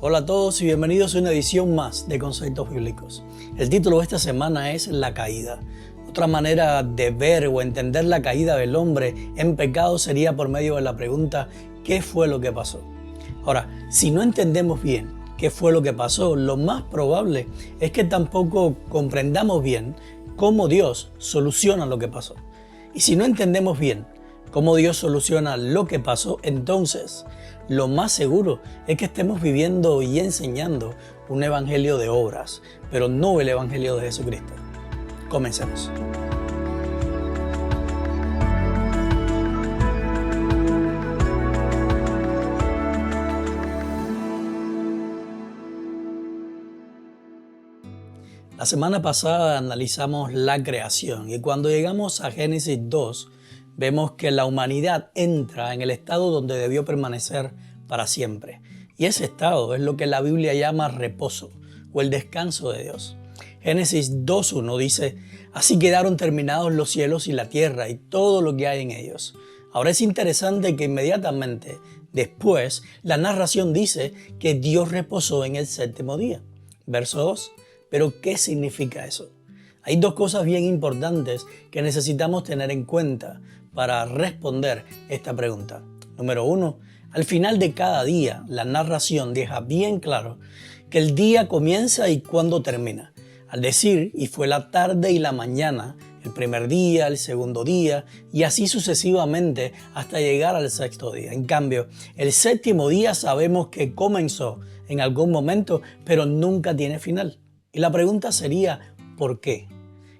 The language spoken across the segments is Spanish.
Hola a todos y bienvenidos a una edición más de Conceptos Bíblicos. El título de esta semana es La caída. Otra manera de ver o entender la caída del hombre en pecado sería por medio de la pregunta ¿qué fue lo que pasó? Ahora, si no entendemos bien qué fue lo que pasó, lo más probable es que tampoco comprendamos bien cómo Dios soluciona lo que pasó. Y si no entendemos bien cómo Dios soluciona lo que pasó, entonces lo más seguro es que estemos viviendo y enseñando un evangelio de obras, pero no el evangelio de Jesucristo. Comencemos. La semana pasada analizamos la creación y cuando llegamos a Génesis 2, vemos que la humanidad entra en el estado donde debió permanecer para siempre. Y ese estado es lo que la Biblia llama reposo o el descanso de Dios. Génesis 2.1 dice, así quedaron terminados los cielos y la tierra y todo lo que hay en ellos. Ahora es interesante que inmediatamente después la narración dice que Dios reposó en el séptimo día. Verso 2. Pero ¿qué significa eso? Hay dos cosas bien importantes que necesitamos tener en cuenta para responder esta pregunta. Número 1, al final de cada día, la narración deja bien claro que el día comienza y cuándo termina. Al decir, y fue la tarde y la mañana, el primer día, el segundo día, y así sucesivamente hasta llegar al sexto día. En cambio, el séptimo día sabemos que comenzó en algún momento, pero nunca tiene final. Y la pregunta sería, ¿por qué?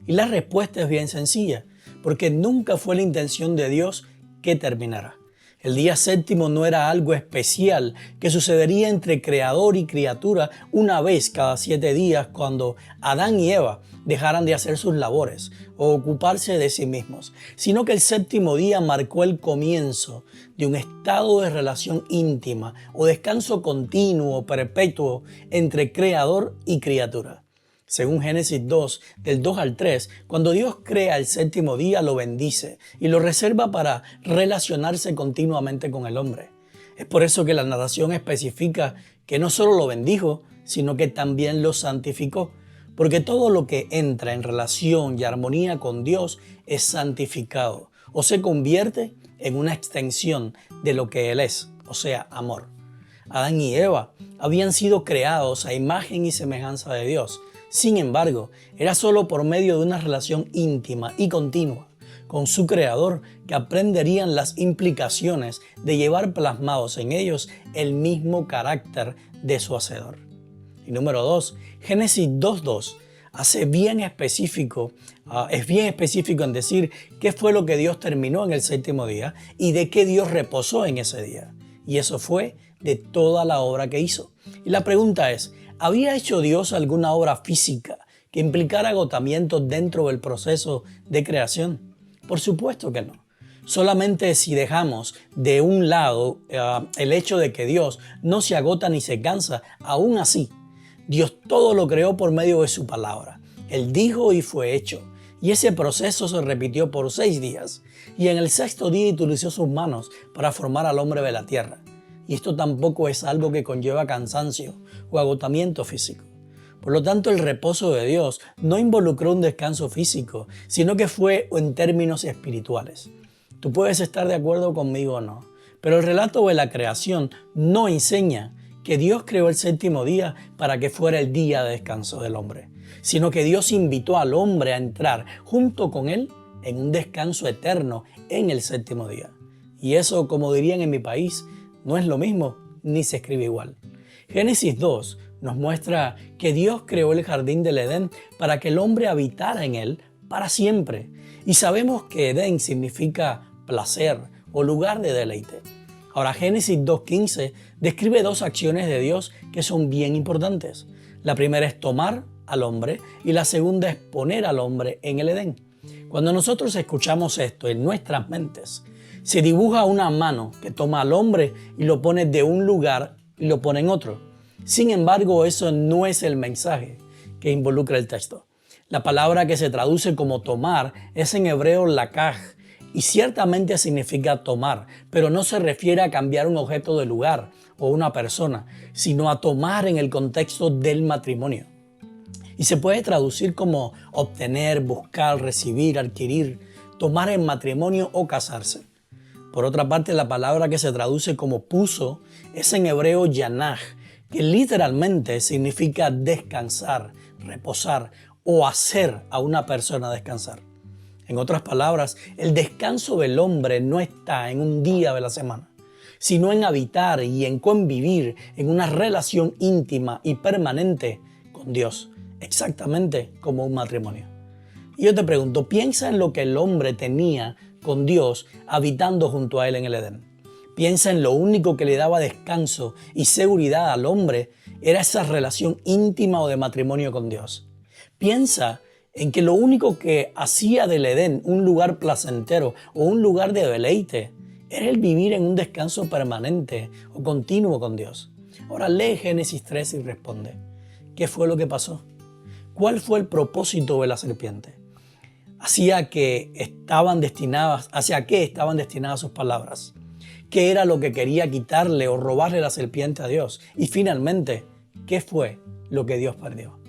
Y la respuesta es bien sencilla, porque nunca fue la intención de Dios que terminara. El día séptimo no era algo especial que sucedería entre creador y criatura una vez cada 7 días cuando Adán y Eva dejaran de hacer sus labores o ocuparse de sí mismos, sino que el séptimo día marcó el comienzo de un estado de relación íntima o descanso continuo, perpetuo entre creador y criatura. Según Génesis 2, del 2 al 3, cuando Dios crea el séptimo día, lo bendice y lo reserva para relacionarse continuamente con el hombre. Es por eso que la narración especifica que no solo lo bendijo, sino que también lo santificó, porque todo lo que entra en relación y armonía con Dios es santificado o se convierte en una extensión de lo que Él es, o sea, amor. Adán y Eva habían sido creados a imagen y semejanza de Dios. Sin embargo, era solo por medio de una relación íntima y continua con su Creador que aprenderían las implicaciones de llevar plasmados en ellos el mismo carácter de su Hacedor. Y número 2, Génesis 2.2 es bien específico en decir qué fue lo que Dios terminó en el séptimo día y de qué Dios reposó en ese día. Y eso fue de toda la obra que hizo. Y la pregunta es, ¿había hecho Dios alguna obra física que implicara agotamiento dentro del proceso de creación? Por supuesto que no. Solamente si dejamos de un lado el hecho de que Dios no se agota ni se cansa, aún así, Dios todo lo creó por medio de su palabra. Él dijo y fue hecho. Y ese proceso se repitió por 6 días. Y en el sexto día utilizó sus manos para formar al hombre de la tierra. Y esto tampoco es algo que conlleva cansancio o agotamiento físico. Por lo tanto, el reposo de Dios no involucró un descanso físico, sino que fue en términos espirituales. Tú puedes estar de acuerdo conmigo o no, pero el relato de la creación no enseña que Dios creó el séptimo día para que fuera el día de descanso del hombre, sino que Dios invitó al hombre a entrar junto con él en un descanso eterno en el séptimo día. Y eso, como dirían en mi país, no es lo mismo ni se escribe igual. Génesis 2 nos muestra que Dios creó el jardín del Edén para que el hombre habitara en él para siempre. Y sabemos que Edén significa placer o lugar de deleite. Ahora, Génesis 2.15 describe 2 acciones de Dios que son bien importantes. La primera es tomar al hombre y la segunda es poner al hombre en el Edén. Cuando nosotros escuchamos esto en nuestras mentes, se dibuja una mano que toma al hombre y lo pone de un lugar y lo pone en otro. Sin embargo, eso no es el mensaje que involucra el texto. La palabra que se traduce como tomar es en hebreo lakaj y ciertamente significa tomar, pero no se refiere a cambiar un objeto de lugar o una persona, sino a tomar en el contexto del matrimonio. Y se puede traducir como obtener, buscar, recibir, adquirir, tomar en matrimonio o casarse. Por otra parte, la palabra que se traduce como puso es en hebreo yanaj, que literalmente significa descansar, reposar o hacer a una persona descansar. En otras palabras, el descanso del hombre no está en un día de la semana, sino en habitar y en convivir en una relación íntima y permanente con Dios, exactamente como un matrimonio. Y yo te pregunto, piensa en lo que el hombre tenía con Dios habitando junto a él en el Edén. Piensa en lo único que le daba descanso y seguridad al hombre era esa relación íntima o de matrimonio con Dios. Piensa en que lo único que hacía del Edén un lugar placentero o un lugar de deleite era el vivir en un descanso permanente o continuo con Dios. Ahora lee Génesis 3 y responde, ¿qué fue lo que pasó? ¿Cuál fue el propósito de la serpiente? ¿Hacia qué estaban destinadas sus palabras? ¿Qué era lo que quería quitarle o robarle la serpiente a Dios? Y finalmente, ¿qué fue lo que Dios perdió?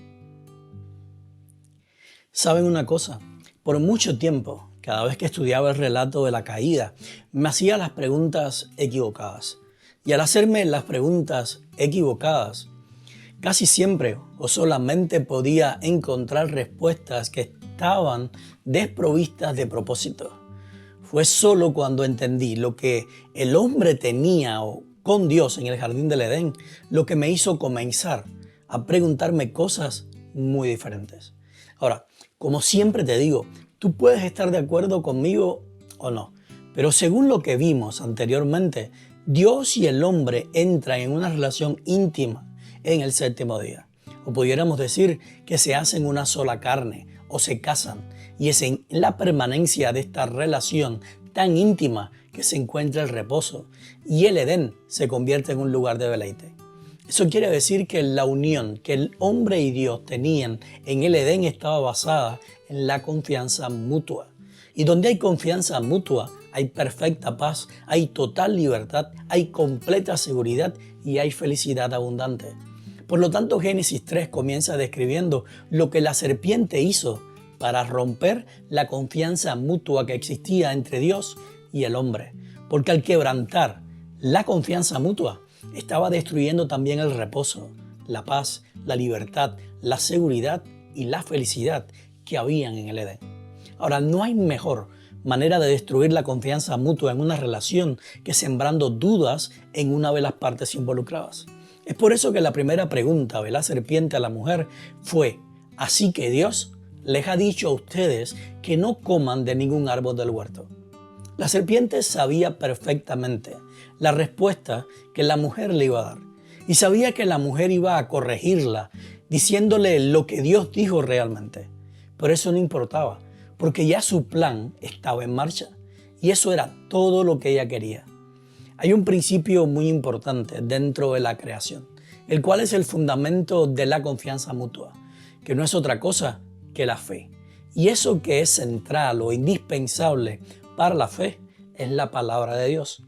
¿Saben una cosa? Por mucho tiempo, cada vez que estudiaba el relato de la caída, me hacía las preguntas equivocadas. Y al hacerme las preguntas equivocadas, casi siempre o solamente podía encontrar respuestas que estaban desprovistas de propósito. Fue solo cuando entendí lo que el hombre tenía con Dios en el jardín del Edén, lo que me hizo comenzar a preguntarme cosas muy diferentes. Ahora, como siempre te digo, tú puedes estar de acuerdo conmigo o no, pero según lo que vimos anteriormente, Dios y el hombre entran en una relación íntima en el séptimo día. O pudiéramos decir que se hacen una sola carne o se casan, y es en la permanencia de esta relación tan íntima que se encuentra el reposo y el Edén se convierte en un lugar de deleite. Eso quiere decir que la unión que el hombre y Dios tenían en el Edén estaba basada en la confianza mutua. Y donde hay confianza mutua, hay perfecta paz, hay total libertad, hay completa seguridad y hay felicidad abundante. Por lo tanto, Génesis 3 comienza describiendo lo que la serpiente hizo para romper la confianza mutua que existía entre Dios y el hombre. Porque al quebrantar la confianza mutua, estaba destruyendo también el reposo, la paz, la libertad, la seguridad y la felicidad que habían en el Edén. Ahora, no hay mejor manera de destruir la confianza mutua en una relación que sembrando dudas en una de las partes involucradas. Es por eso que la primera pregunta de la serpiente a la mujer fue, ¿así que Dios les ha dicho a ustedes que no coman de ningún árbol del huerto? La serpiente sabía perfectamente la respuesta que la mujer le iba a dar y sabía que la mujer iba a corregirla diciéndole lo que Dios dijo realmente. Pero eso no importaba porque ya su plan estaba en marcha y eso era todo lo que ella quería. Hay un principio muy importante dentro de la creación, el cual es el fundamento de la confianza mutua, que no es otra cosa que la fe. Y eso que es central o indispensable para la fe es la palabra de Dios.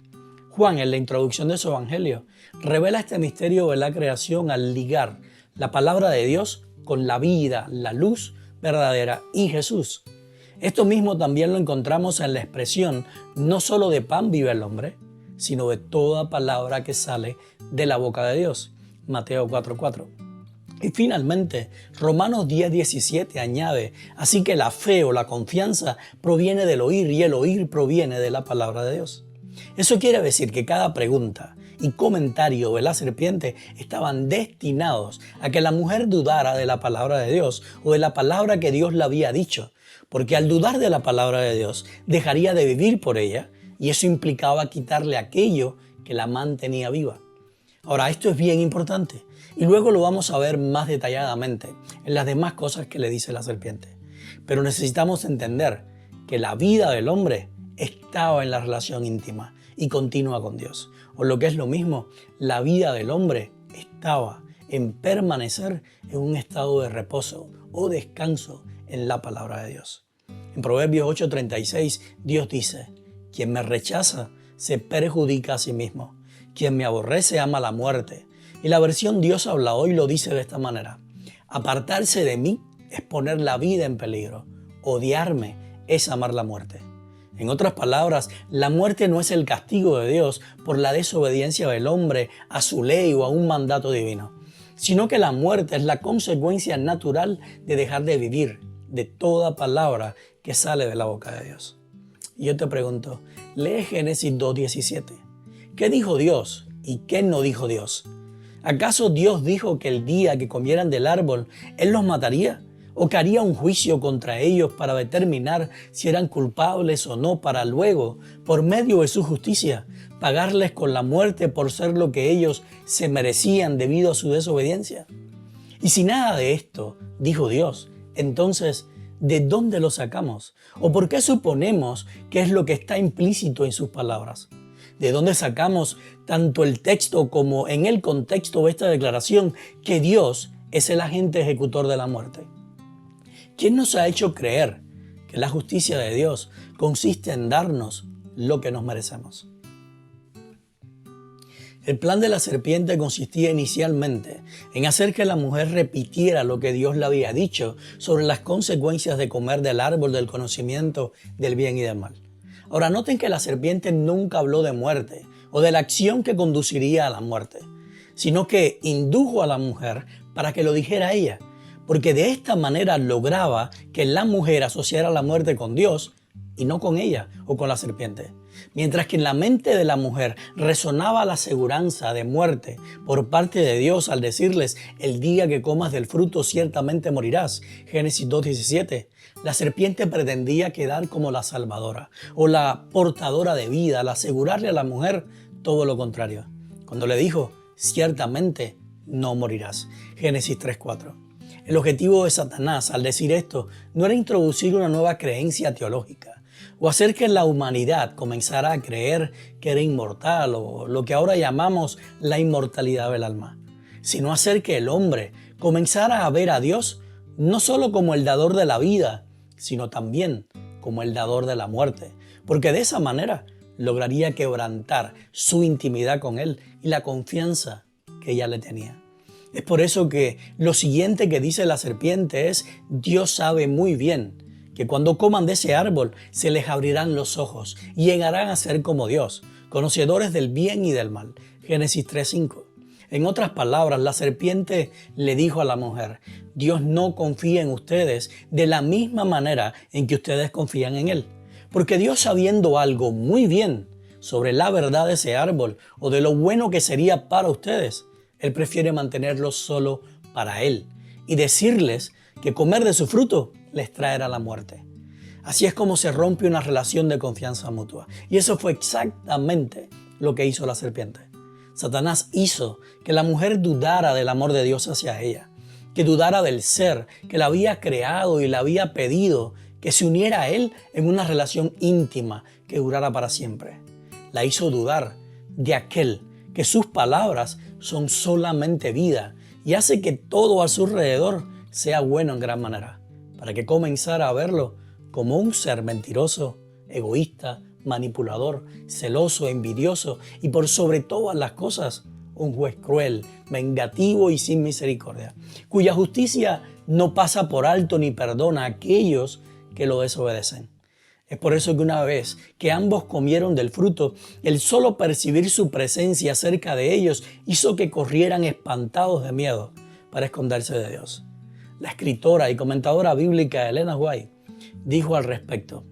Juan, en la introducción de su evangelio, revela este misterio de la creación al ligar la palabra de Dios con la vida, la luz verdadera y Jesús. Esto mismo también lo encontramos en la expresión no solo de pan vive el hombre, sino de toda palabra que sale de la boca de Dios. Mateo 4:4. Y finalmente, Romanos 10:17 añade, así que la fe o la confianza proviene del oír y el oír proviene de la palabra de Dios. Eso quiere decir que cada pregunta y comentario de la serpiente estaban destinados a que la mujer dudara de la palabra de Dios o de la palabra que Dios le había dicho, porque al dudar de la palabra de Dios dejaría de vivir por ella y eso implicaba quitarle aquello que la mantenía viva. Ahora, esto es bien importante y luego lo vamos a ver más detalladamente en las demás cosas que le dice la serpiente. Pero necesitamos entender que la vida del hombre estaba en la relación íntima y continua con Dios. O lo que es lo mismo, la vida del hombre estaba en permanecer en un estado de reposo o descanso en la palabra de Dios. En Proverbios 8:36, Dios dice, quien me rechaza se perjudica a sí mismo. Quien me aborrece ama la muerte. Y la versión Dios habla hoy lo dice de esta manera. Apartarse de mí es poner la vida en peligro. Odiarme es amar la muerte. En otras palabras, la muerte no es el castigo de Dios por la desobediencia del hombre a su ley o a un mandato divino, sino que la muerte es la consecuencia natural de dejar de vivir, de toda palabra que sale de la boca de Dios. Y yo te pregunto, lee Génesis 2:17. ¿Qué dijo Dios y qué no dijo Dios? ¿Acaso Dios dijo que el día que comieran del árbol, Él los mataría? ¿O que haría un juicio contra ellos para determinar si eran culpables o no, para luego, por medio de su justicia, pagarles con la muerte por ser lo que ellos se merecían debido a su desobediencia? Y si nada de esto dijo Dios, entonces, ¿de dónde lo sacamos? ¿O por qué suponemos que es lo que está implícito en sus palabras? ¿De dónde sacamos tanto el texto como en el contexto de esta declaración que Dios es el agente ejecutor de la muerte? ¿Quién nos ha hecho creer que la justicia de Dios consiste en darnos lo que nos merecemos? El plan de la serpiente consistía inicialmente en hacer que la mujer repitiera lo que Dios le había dicho sobre las consecuencias de comer del árbol del conocimiento del bien y del mal. Ahora noten que la serpiente nunca habló de muerte o de la acción que conduciría a la muerte, sino que indujo a la mujer para que lo dijera ella, porque de esta manera lograba que la mujer asociara la muerte con Dios y no con ella o con la serpiente. Mientras que en la mente de la mujer resonaba la aseguranza de muerte por parte de Dios al decirles, el día que comas del fruto ciertamente morirás, Génesis 2:17, la serpiente pretendía quedar como la salvadora o la portadora de vida al asegurarle a la mujer todo lo contrario. Cuando le dijo, ciertamente no morirás, Génesis 3:4. El objetivo de Satanás al decir esto no era introducir una nueva creencia teológica o hacer que la humanidad comenzara a creer que era inmortal o lo que ahora llamamos la inmortalidad del alma, sino hacer que el hombre comenzara a ver a Dios no solo como el dador de la vida, sino también como el dador de la muerte, porque de esa manera lograría quebrantar su intimidad con Él y la confianza que ella le tenía. Es por eso que lo siguiente que dice la serpiente es, Dios sabe muy bien que cuando coman de ese árbol se les abrirán los ojos y llegarán a ser como Dios, conocedores del bien y del mal. Génesis 3:5. En otras palabras, la serpiente le dijo a la mujer, Dios no confía en ustedes de la misma manera en que ustedes confían en Él. Porque Dios, sabiendo algo muy bien sobre la verdad de ese árbol o de lo bueno que sería para ustedes, Él prefiere mantenerlos solo para Él y decirles que comer de su fruto les traerá la muerte. Así es como se rompe una relación de confianza mutua. Y eso fue exactamente lo que hizo la serpiente. Satanás hizo que la mujer dudara del amor de Dios hacia ella, que dudara del ser que la había creado y la había pedido que se uniera a Él en una relación íntima que durara para siempre. La hizo dudar de aquel que sus palabras son solamente vida y hace que todo a su alrededor sea bueno en gran manera, para que comenzara a verlo como un ser mentiroso, egoísta, manipulador, celoso, envidioso y por sobre todas las cosas, un juez cruel, vengativo y sin misericordia, cuya justicia no pasa por alto ni perdona a aquellos que lo desobedecen. Es por eso que una vez que ambos comieron del fruto, el solo percibir su presencia cerca de ellos hizo que corrieran espantados de miedo para esconderse de Dios. La escritora y comentadora bíblica Ellen White dijo al respecto,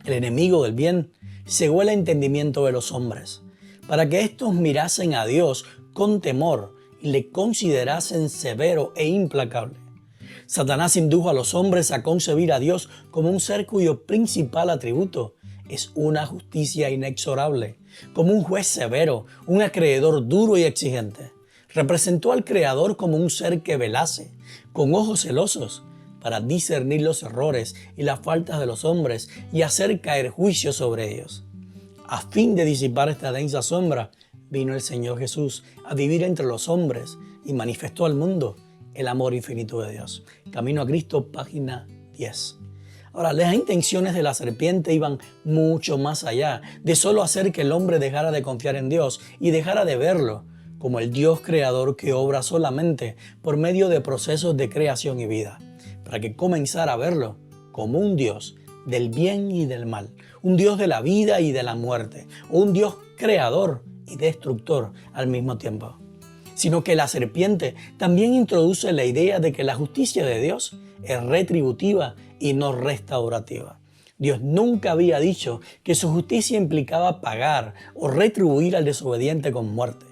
el enemigo del bien cegó el entendimiento de los hombres, para que éstos mirasen a Dios con temor y le considerasen severo e implacable. Satanás indujo a los hombres a concebir a Dios como un ser cuyo principal atributo es una justicia inexorable, como un juez severo, un acreedor duro y exigente. Representó al Creador como un ser que velase, con ojos celosos, para discernir los errores y las faltas de los hombres y hacer caer juicio sobre ellos. A fin de disipar esta densa sombra, vino el Señor Jesús a vivir entre los hombres y manifestó al mundo el amor infinito de Dios. Camino a Cristo, página 10. Ahora, las intenciones de la serpiente iban mucho más allá de solo hacer que el hombre dejara de confiar en Dios y dejara de verlo como el Dios creador que obra solamente por medio de procesos de creación y vida, para que comenzara a verlo como un Dios del bien y del mal, un Dios de la vida y de la muerte, o un Dios creador y destructor al mismo tiempo. Sino que la serpiente también introduce la idea de que la justicia de Dios es retributiva y no restaurativa. Dios nunca había dicho que su justicia implicaba pagar o retribuir al desobediente con muerte.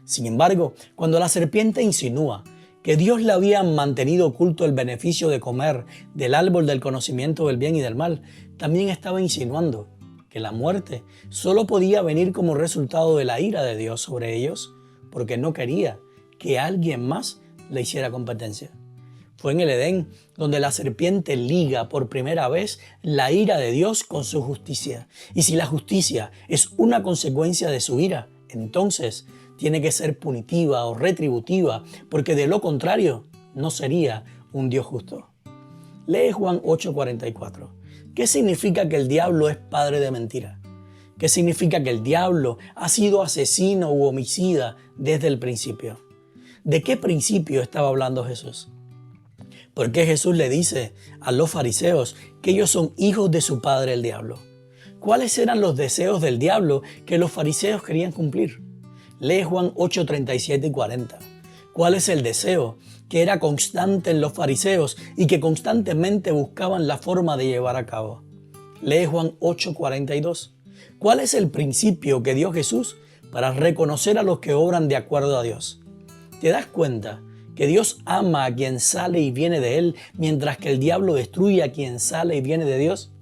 Sin embargo, cuando la serpiente insinúa que Dios le había mantenido oculto el beneficio de comer del árbol del conocimiento del bien y del mal, también estaba insinuando que la muerte solo podía venir como resultado de la ira de Dios sobre ellos, porque no quería que alguien más le hiciera competencia. Fue en el Edén donde la serpiente liga por primera vez la ira de Dios con su justicia. Y si la justicia es una consecuencia de su ira, entonces tiene que ser punitiva o retributiva, porque de lo contrario no sería un Dios justo. Lee Juan 8:44. ¿Qué significa que el diablo es padre de mentira? ¿Qué significa que el diablo ha sido asesino u homicida desde el principio? ¿De qué principio estaba hablando Jesús? ¿Por qué Jesús le dice a los fariseos que ellos son hijos de su padre el diablo? ¿Cuáles eran los deseos del diablo que los fariseos querían cumplir? Lee Juan 8:37 y 40. ¿Cuál es el deseo que era constante en los fariseos y que constantemente buscaban la forma de llevar a cabo? Lee Juan 8:42. ¿Cuál es el principio que dio Jesús para reconocer a los que obran de acuerdo a Dios? ¿Te das cuenta que Dios ama a quien sale y viene de Él, mientras que el diablo destruye a quien sale y viene de Dios?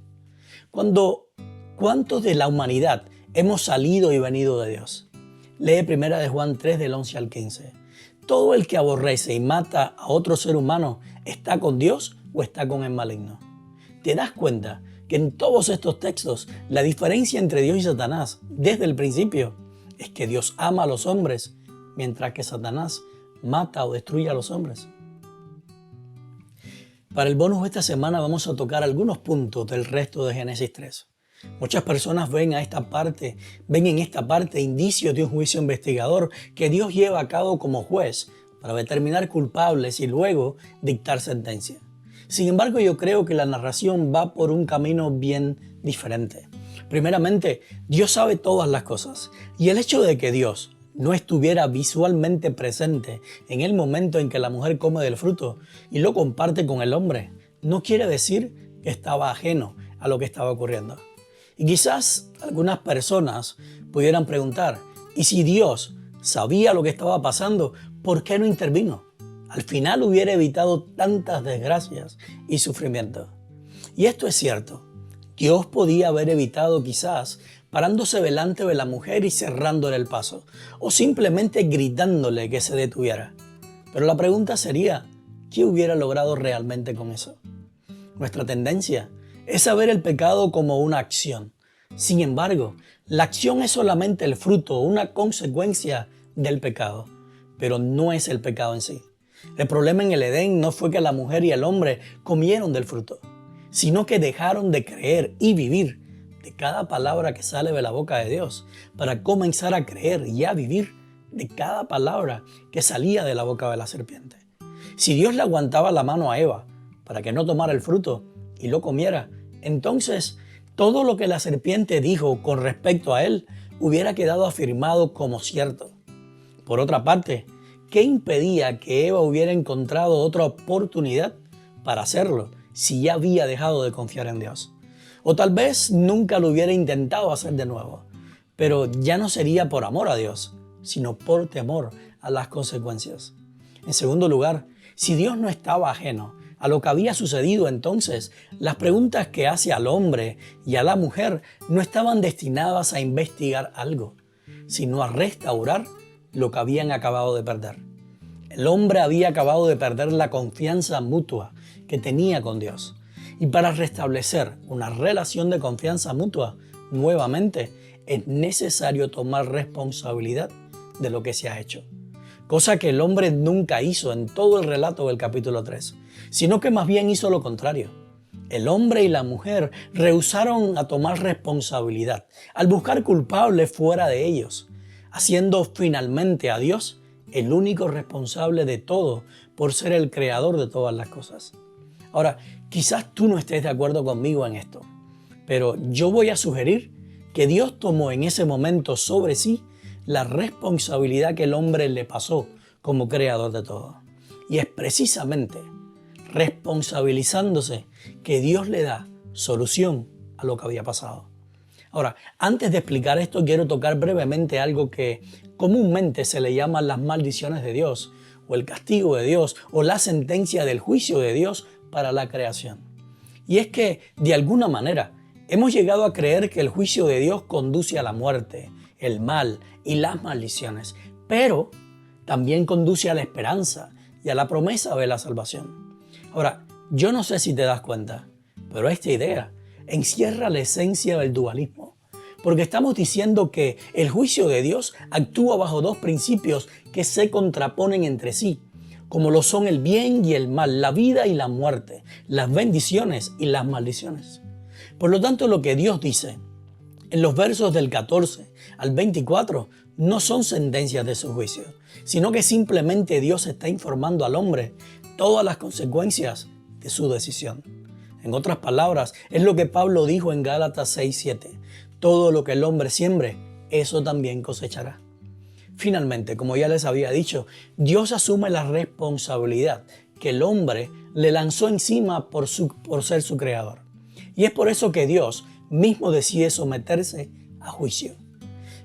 ¿Cuántos de la humanidad hemos salido y venido de Dios? Lee 1 de Juan 3 del 11 al 15. ¿Todo el que aborrece y mata a otro ser humano está con Dios o está con el maligno? ¿Te das cuenta que en todos estos textos la diferencia entre Dios y Satanás desde el principio es que Dios ama a los hombres, mientras que Satanás mata o destruye a los hombres? Para el bonus de esta semana vamos a tocar algunos puntos del resto de Génesis 3. Muchas personas ven en esta parte indicios de un juicio investigador que Dios lleva a cabo como juez para determinar culpables y luego dictar sentencia. Sin embargo, yo creo que la narración va por un camino bien diferente. Primeramente, Dios sabe todas las cosas, y el hecho de que Dios no estuviera visualmente presente en el momento en que la mujer come del fruto y lo comparte con el hombre, no quiere decir que estaba ajeno a lo que estaba ocurriendo. Y quizás algunas personas pudieran preguntar, ¿y si Dios sabía lo que estaba pasando, por qué no intervino? Al final hubiera evitado tantas desgracias y sufrimiento. Y esto es cierto. Dios podía haber evitado quizás parándose delante de la mujer y cerrándole el paso, o simplemente gritándole que se detuviera. Pero la pregunta sería, ¿qué hubiera logrado realmente con eso? Nuestra tendencia es a ver el pecado como una acción. Sin embargo, la acción es solamente el fruto o una consecuencia del pecado, pero no es el pecado en sí. El problema en el Edén no fue que la mujer y el hombre comieron del fruto, sino que dejaron de creer y vivir de cada palabra que sale de la boca de Dios para comenzar a creer y a vivir de cada palabra que salía de la boca de la serpiente. Si Dios le aguantaba la mano a Eva para que no tomara el fruto y lo comiera, entonces todo lo que la serpiente dijo con respecto a él hubiera quedado afirmado como cierto. Por otra parte, ¿qué impedía que Eva hubiera encontrado otra oportunidad para hacerlo si ya había dejado de confiar en Dios? O tal vez nunca lo hubiera intentado hacer de nuevo, pero ya no sería por amor a Dios, sino por temor a las consecuencias. En segundo lugar, si Dios no estaba ajeno a lo que había sucedido, entonces las preguntas que hace al hombre y a la mujer no estaban destinadas a investigar algo, sino a restaurar lo que habían acabado de perder. El hombre había acabado de perder la confianza mutua que tenía con Dios. Y para restablecer una relación de confianza mutua nuevamente, es necesario tomar responsabilidad de lo que se ha hecho. Cosa que el hombre nunca hizo en todo el relato del capítulo 3, sino que más bien hizo lo contrario. El hombre y la mujer rehusaron a tomar responsabilidad al buscar culpables fuera de ellos, haciendo finalmente a Dios el único responsable de todo por ser el creador de todas las cosas. Ahora, quizás tú no estés de acuerdo conmigo en esto, pero yo voy a sugerir que Dios tomó en ese momento sobre sí la responsabilidad que el hombre le pasó como creador de todo. Y es precisamente responsabilizándose que Dios le da solución a lo que había pasado. Ahora, antes de explicar esto, quiero tocar brevemente algo que comúnmente se le llama las maldiciones de Dios, o el castigo de Dios, o la sentencia del juicio de Dios para la creación. Y es que, de alguna manera, hemos llegado a creer que el juicio de Dios conduce a la muerte, el mal y las maldiciones, pero también conduce a la esperanza y a la promesa de la salvación. Ahora, yo no sé si te das cuenta, pero esta idea encierra la esencia del dualismo, porque estamos diciendo que el juicio de Dios actúa bajo dos principios que se contraponen entre sí, como lo son el bien y el mal, la vida y la muerte, las bendiciones y las maldiciones. Por lo tanto, lo que Dios dice en los versos del 14 al 24 no son sentencias de su juicio, sino que simplemente Dios está informando al hombre todas las consecuencias de su decisión. En otras palabras, es lo que Pablo dijo en Gálatas 6:7. Todo lo que el hombre siembre, eso también cosechará. Finalmente, como ya les había dicho, Dios asume la responsabilidad que el hombre le lanzó encima por ser su creador. Y es por eso que Dios mismo decide someterse a juicio.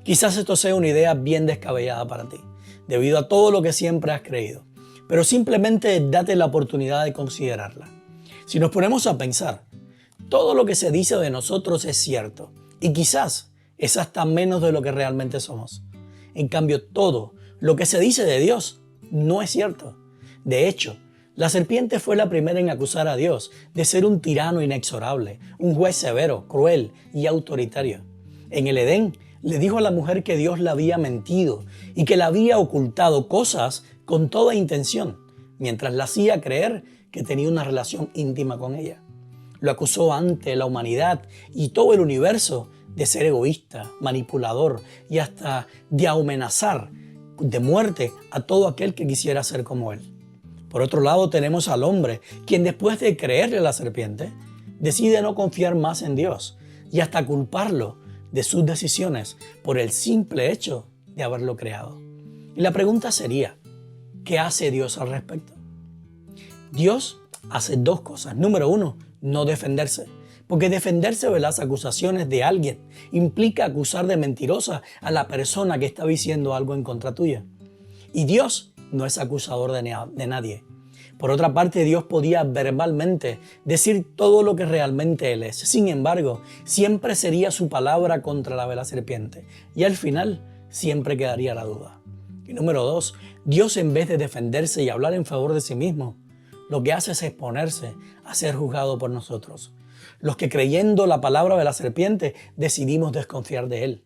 Quizás esto sea una idea bien descabellada para ti, debido a todo lo que siempre has creído, pero simplemente date la oportunidad de considerarla. Si nos ponemos a pensar, todo lo que se dice de nosotros es cierto, y quizás es hasta menos de lo que realmente somos. En cambio, todo lo que se dice de Dios no es cierto. De hecho, la serpiente fue la primera en acusar a Dios de ser un tirano inexorable, un juez severo, cruel y autoritario. En el Edén, le dijo a la mujer que Dios le había mentido y que le había ocultado cosas con toda intención, mientras la hacía creer que tenía una relación íntima con ella. Lo acusó ante la humanidad y todo el universo de ser egoísta, manipulador y hasta de amenazar de muerte a todo aquel que quisiera ser como él. Por otro lado, tenemos al hombre, quien después de creerle a la serpiente, decide no confiar más en Dios y hasta culparlo de sus decisiones por el simple hecho de haberlo creado. Y la pregunta sería, ¿qué hace Dios al respecto? Dios hace dos cosas. Número uno, no defenderse. Porque defenderse de las acusaciones de alguien implica acusar de mentirosa a la persona que está diciendo algo en contra tuya. Y Dios no es acusador de nadie. Por otra parte, Dios podía verbalmente decir todo lo que realmente Él es. Sin embargo, siempre sería su palabra contra la de la serpiente. Y al final, siempre quedaría la duda. Y número dos, Dios en vez de defenderse y hablar en favor de sí mismo, lo que hace es exponerse a ser juzgado por nosotros. Los que creyendo la palabra de la serpiente decidimos desconfiar de Él.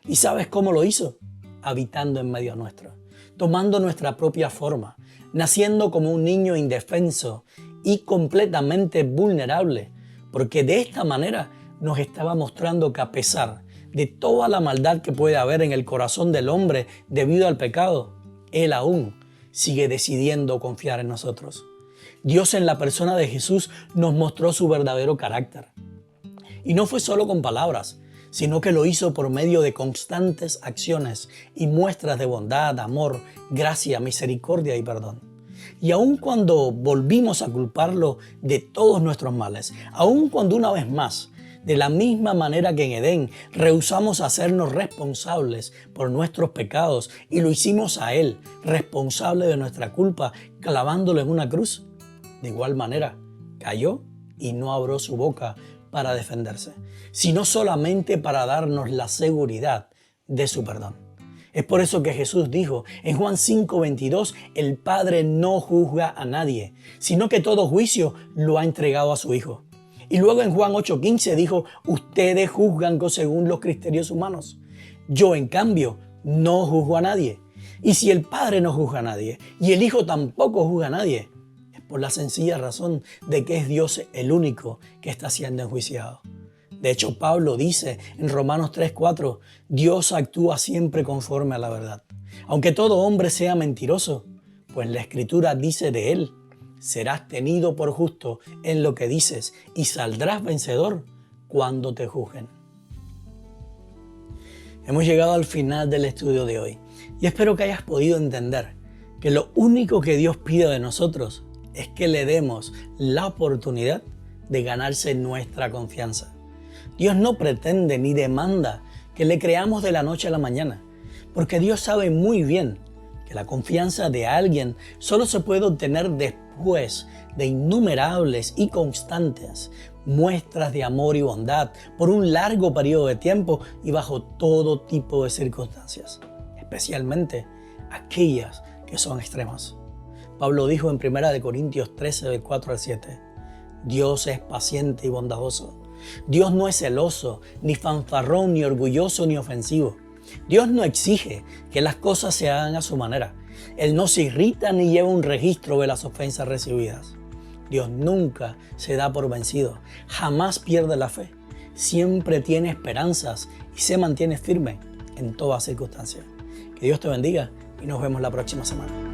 ¿Y sabes cómo lo hizo? Habitando en medio nuestro, tomando nuestra propia forma, naciendo como un niño indefenso y completamente vulnerable, porque de esta manera nos estaba mostrando que a pesar de toda la maldad que puede haber en el corazón del hombre debido al pecado, Él aún sigue decidiendo confiar en nosotros. Dios en la persona de Jesús nos mostró su verdadero carácter. Y no fue solo con palabras, sino que lo hizo por medio de constantes acciones y muestras de bondad, amor, gracia, misericordia y perdón. Y aun cuando volvimos a culparlo de todos nuestros males, aun cuando una vez más, de la misma manera que en Edén, rehusamos hacernos responsables por nuestros pecados y lo hicimos a Él, responsable de nuestra culpa, clavándolo en una cruz, de igual manera, cayó y no abrió su boca para defenderse, sino solamente para darnos la seguridad de su perdón. Es por eso que Jesús dijo en Juan 5:22, el Padre no juzga a nadie, sino que todo juicio lo ha entregado a su Hijo. Y luego en Juan 8:15 dijo, ustedes juzgan según los criterios humanos. Yo, en cambio, no juzgo a nadie. Y si el Padre no juzga a nadie y el Hijo tampoco juzga a nadie, por la sencilla razón de que es Dios el único que está siendo enjuiciado. De hecho, Pablo dice en Romanos 3:4, Dios actúa siempre conforme a la verdad. Aunque todo hombre sea mentiroso, pues la Escritura dice de él, serás tenido por justo en lo que dices y saldrás vencedor cuando te juzguen. Hemos llegado al final del estudio de hoy y espero que hayas podido entender que lo único que Dios pide de nosotros es que le demos la oportunidad de ganarse nuestra confianza. Dios no pretende ni demanda que le creamos de la noche a la mañana, porque Dios sabe muy bien que la confianza de alguien solo se puede obtener después de innumerables y constantes muestras de amor y bondad por un largo periodo de tiempo y bajo todo tipo de circunstancias, especialmente aquellas que son extremas. Pablo dijo en 1 Corintios 13, del 4 al 7, Dios es paciente y bondadoso. Dios no es celoso, ni fanfarrón, ni orgulloso, ni ofensivo. Dios no exige que las cosas se hagan a su manera. Él no se irrita ni lleva un registro de las ofensas recibidas. Dios nunca se da por vencido, jamás pierde la fe, siempre tiene esperanzas y se mantiene firme en toda circunstancia. Que Dios te bendiga y nos vemos la próxima semana.